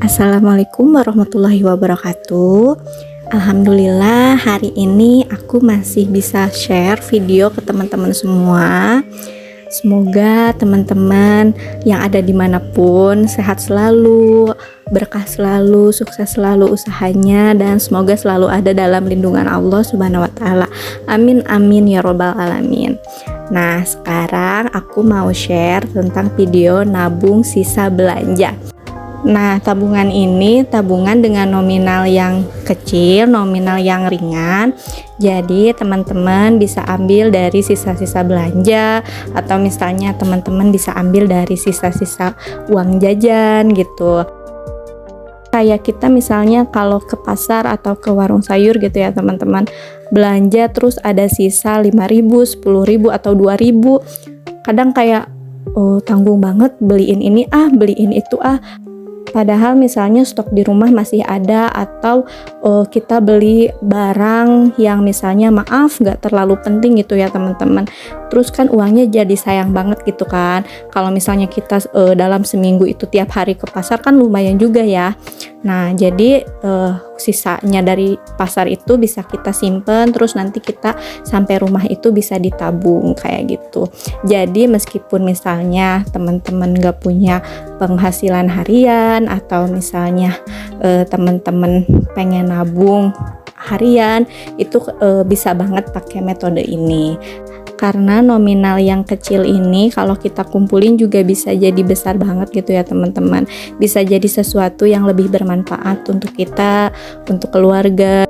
Assalamualaikum warahmatullahi wabarakatuh. Alhamdulillah hari ini aku masih bisa share video ke teman-teman semua. Semoga teman-teman yang ada dimanapun sehat selalu, berkah selalu, sukses selalu usahanya, dan semoga selalu ada dalam lindungan Allah Subhanahu wa Ta'ala. Amin amin ya robbal alamin. Nah, sekarang aku mau share tentang video nabung sisa belanja. Nah, tabungan ini tabungan dengan nominal yang kecil, nominal yang ringan. Jadi teman-teman bisa ambil dari sisa-sisa belanja, atau misalnya teman-teman bisa ambil dari sisa-sisa uang jajan gitu. Kayak kita misalnya kalau ke pasar atau ke warung sayur gitu ya teman-teman, belanja terus ada sisa 5.000, 10.000 atau 2.000. Kadang kayak tanggung banget beliin ini beliin itu Padahal misalnya stok di rumah masih ada, atau kita beli barang yang misalnya maaf gak terlalu penting gitu ya teman-teman. Terus kan uangnya jadi sayang banget gitu kan. Kalau misalnya kita dalam seminggu itu tiap hari ke pasar kan lumayan juga ya. Nah jadi sisanya dari pasar itu bisa kita simpen, terus nanti kita sampai rumah itu bisa ditabung kayak gitu. Jadi meskipun misalnya teman-teman gak punya penghasilan harian, atau misalnya teman-teman pengen nabung harian, itu bisa banget pakai metode ini. Karena nominal yang kecil ini kalau kita kumpulin juga bisa jadi besar banget gitu ya teman-teman. Bisa jadi sesuatu yang lebih bermanfaat untuk kita, untuk keluarga.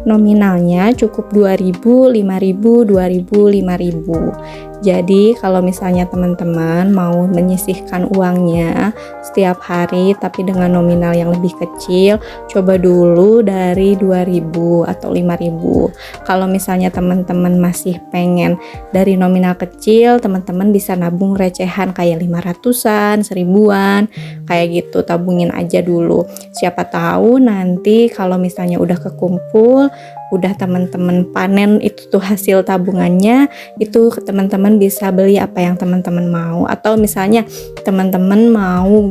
Nominalnya cukup 2.000, 5.000, 2.000, 5.000. Jadi kalau misalnya teman-teman mau menyisihkan uangnya setiap hari tapi dengan nominal yang lebih kecil, coba dulu dari 2.000 atau 5.000. Kalau misalnya teman-teman masih pengen dari nominal kecil, teman-teman bisa nabung recehan kayak 500-an, 1.000-an, kayak gitu, tabungin aja dulu. Siapa tahu nanti kalau misalnya udah kekumpul, udah teman-teman panen itu tuh hasil tabungannya, itu teman-teman bisa beli apa yang teman-teman mau. Atau misalnya teman-teman mau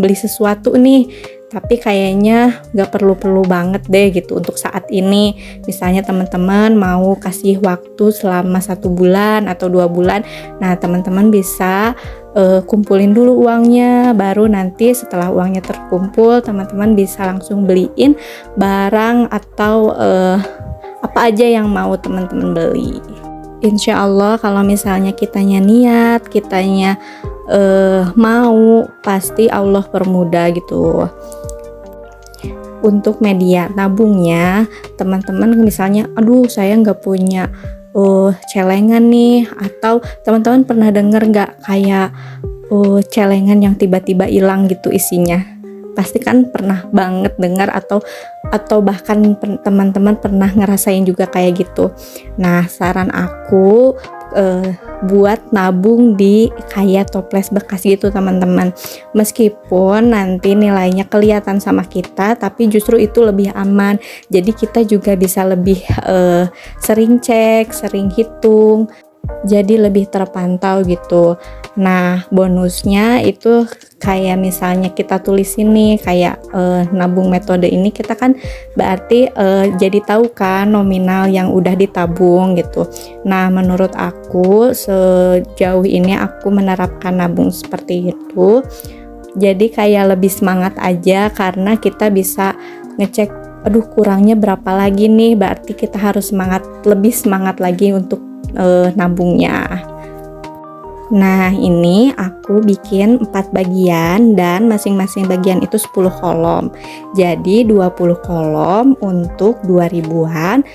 beli sesuatu nih, tapi kayaknya gak perlu-perlu banget deh gitu untuk saat ini. Misalnya teman-teman mau kasih waktu selama 1 bulan atau 2 bulan, nah teman-teman bisa kumpulin dulu uangnya, baru nanti setelah uangnya terkumpul teman-teman bisa langsung beliin barang atau apa aja yang mau teman-teman beli. Insya Allah kalau misalnya kitanya niat, kitanya mau, pasti Allah permudah gitu. Untuk media nabungnya, teman-teman misalnya saya nggak punya celengan nih, atau teman-teman pernah dengar nggak kayak celengan yang tiba-tiba hilang gitu isinya? Pasti kan pernah banget dengar, atau bahkan teman-teman pernah ngerasain juga kayak gitu. Nah, saran aku buat nabung di kayak toples bekas gitu teman-teman. Meskipun nanti nilainya kelihatan sama kita, tapi justru itu lebih aman. Jadi kita juga bisa lebih sering cek, sering hitung, jadi lebih terpantau gitu. Nah, bonusnya itu kayak misalnya kita tulis ini kayak nabung metode ini, kita kan berarti jadi tahu kan nominal yang udah ditabung gitu. Nah, menurut aku sejauh ini aku menerapkan nabung seperti itu. Jadi kayak lebih semangat aja karena kita bisa ngecek, kurangnya berapa lagi nih, berarti kita harus lebih semangat lagi untuk nabungnya. Nah, ini aku bikin 4 bagian dan masing-masing bagian itu 10 kolom. Jadi 20 kolom untuk 2.000-an,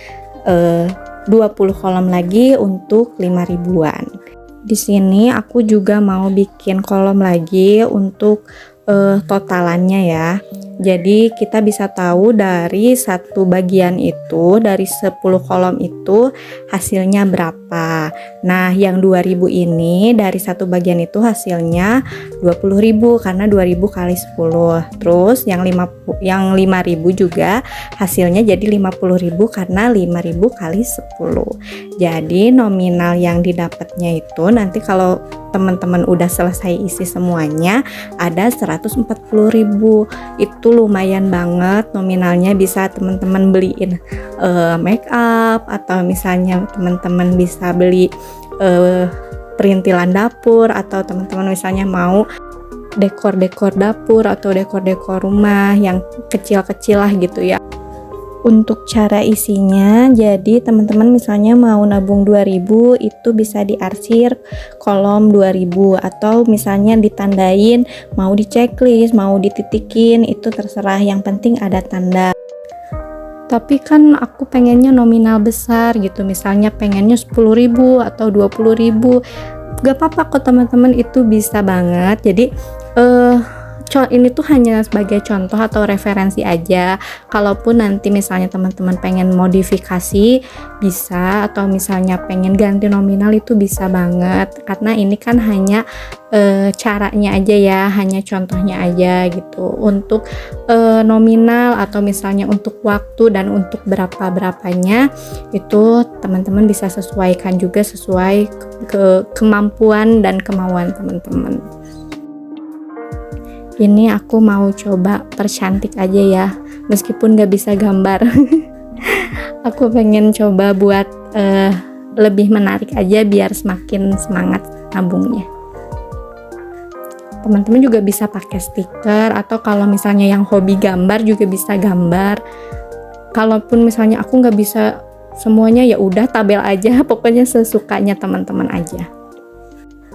20 kolom lagi untuk 5.000-an. Di sini aku juga mau bikin kolom lagi untuk totalannya ya. Jadi kita bisa tahu dari satu bagian itu, dari 10 kolom itu hasilnya berapa. Nah, yang 2.000 ini dari satu bagian itu hasilnya 20.000 karena 2.000 kali 10. Terus yang 5.000 juga hasilnya jadi 50.000 karena 5.000 kali 10. Jadi nominal yang didapatnya itu nanti kalau teman-teman udah selesai isi semuanya, ada 140.000. Itu lumayan banget nominalnya, bisa teman-teman beliin make up, atau misalnya teman-teman bisa beli perintilan dapur, atau teman-teman misalnya mau dekor-dekor dapur atau dekor-dekor rumah yang kecil-kecil lah gitu ya. Untuk cara isinya, jadi teman-teman misalnya mau nabung 2000, itu bisa diarsir kolom 2000, atau misalnya ditandain mau di checklist, mau dititikin, itu terserah, yang penting ada tanda. Tapi kan aku pengennya nominal besar gitu, misalnya pengennya 10.000 atau 20.000, gak apa-apa kok teman-teman, itu bisa banget. Jadi ini tuh hanya sebagai contoh atau referensi aja. Kalaupun nanti misalnya teman-teman pengen modifikasi bisa, atau misalnya pengen ganti nominal, itu bisa banget, karena ini kan hanya caranya aja ya, hanya contohnya aja gitu. Untuk nominal atau misalnya untuk waktu dan untuk berapanya itu teman-teman bisa sesuaikan juga sesuai kemampuan dan kemauan teman-teman. Ini aku mau coba percantik aja ya, meskipun gak bisa gambar. Aku pengen coba buat lebih menarik aja biar semakin semangat nabungnya. Teman-teman juga bisa pakai stiker, atau kalau misalnya yang hobi gambar juga bisa gambar. Kalaupun misalnya aku gak bisa semuanya, ya udah tabel aja, pokoknya sesukanya teman-teman aja.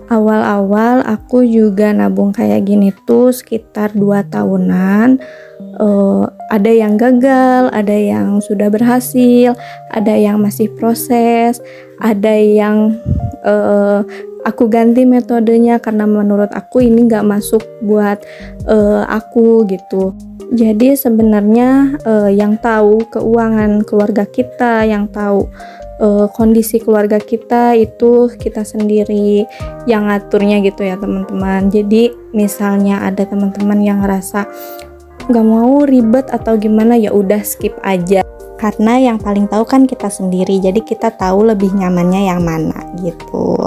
Awal-awal aku juga nabung kayak gini tuh sekitar 2 tahunan. Ada yang gagal, ada yang sudah berhasil, ada yang masih proses, ada yang aku ganti metodenya karena menurut aku ini gak masuk buat aku gitu. Jadi sebenarnya yang tahu keuangan keluarga kita, yang tahu kondisi keluarga kita, itu kita sendiri yang ngaturnya gitu ya teman-teman. Jadi misalnya ada teman-teman yang ngerasa nggak mau ribet atau gimana, ya udah skip aja, karena yang paling tahu kan kita sendiri, jadi kita tahu lebih nyamannya yang mana gitu.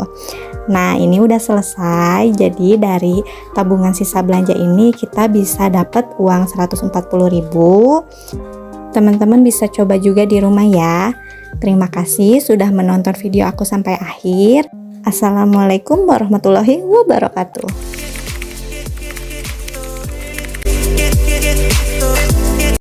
Nah, ini udah selesai. Jadi dari tabungan sisa belanja ini kita bisa dapat uang 140.000. Teman-teman bisa coba juga di rumah ya. Terima kasih sudah menonton video aku sampai akhir. Assalamualaikum warahmatullahi wabarakatuh.